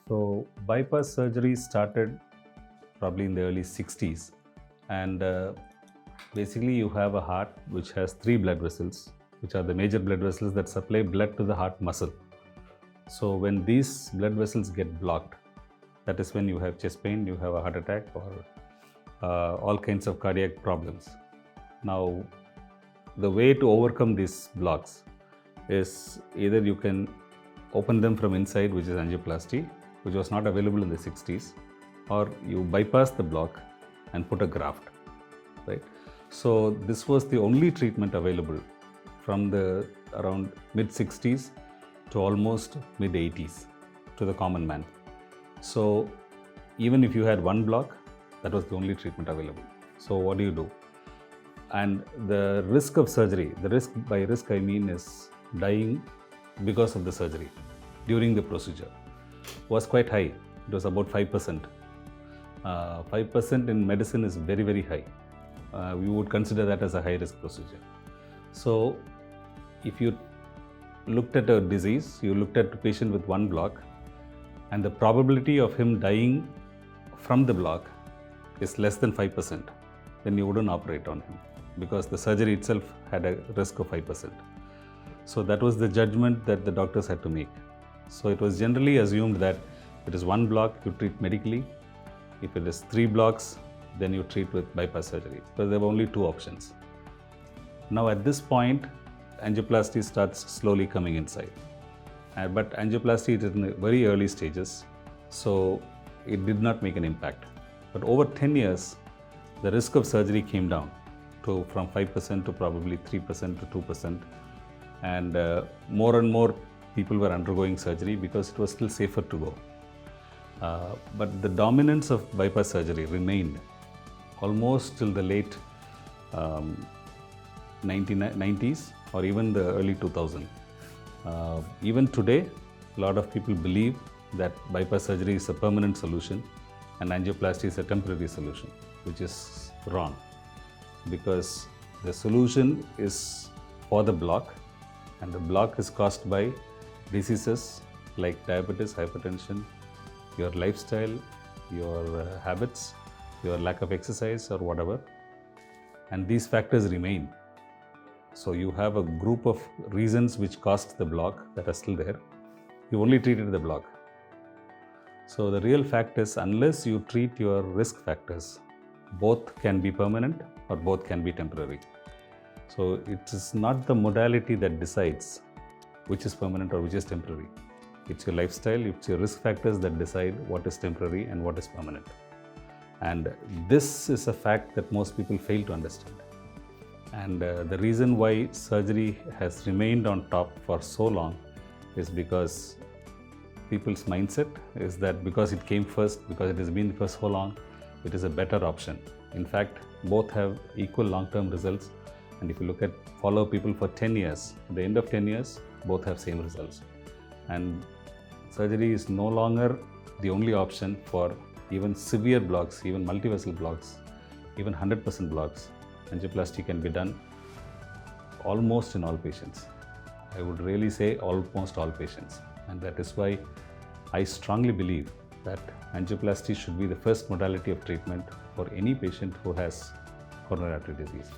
So bypass surgery started probably in the early 60s, and basically you have a heart which has three blood vessels, which are the major blood vessels that supply blood to the heart muscle. So when these blood vessels get blocked, that is when you have chest pain, you have a heart attack, or all kinds of cardiac problems. Now, the way to overcome these blocks is either you can open them from inside, which is angioplasty, which was not available in the 60s, or you bypass the block and put a graft, right? So this was the only treatment available from the around mid 60s to almost mid 80s to the common man. So even if you had one block, that was the only treatment available. So what do you do? And the risk of surgery, the risk, by risk I mean is dying because of the surgery during the procedure, was quite high. It was about 5%. 5% in medicine is very, very high. We would consider that as a high risk procedure. So if you looked at a disease, you looked at a patient with one block, and the probability of him dying from the block is less than 5%, then you wouldn't operate on him, because the surgery itself had a risk of 5%. So that was the judgment that the doctors had to make. So it was generally assumed that if it is one block, you treat medically. If it is three blocks, then you treat with bypass surgery, because there were only two options. Now at this point, angioplasty starts slowly coming inside. But angioplasty is in the very early stages, so it did not make an impact. But over 10 years, the risk of surgery came down to from 5% to probably 3% to 2%. And more and more people were undergoing surgery because it was still safer to go. But the dominance of bypass surgery remained almost till the late 1990s or even the early 2000s. Even today, a lot of people believe that bypass surgery is a permanent solution and angioplasty is a temporary solution, which is wrong, because the solution is for the block, and the block is caused by diseases like diabetes, hypertension, your lifestyle, your habits, your lack of exercise or whatever, and these factors remain. So you have a group of reasons which caused the block that are still there. You only treated the block. So the real fact is, unless you treat your risk factors, both can be permanent or both can be temporary. So it is not the modality that decides which is permanent or which is temporary. It's your lifestyle, it's your risk factors that decide what is temporary and what is permanent. And this is a fact that most people fail to understand. And the reason why surgery has remained on top for so long is because people's mindset is that because it came first, because it has been for so long, it is a better option. In fact, both have equal long-term results. And if you look at follow people for 10 years, at the end of 10 years, both have same results. And surgery is no longer the only option for even severe blocks, even multivessel blocks, even 100% blocks. Angioplasty can be done almost in all patients. I would really say almost all patients. And that is why I strongly believe that angioplasty should be the first modality of treatment for any patient who has coronary artery disease.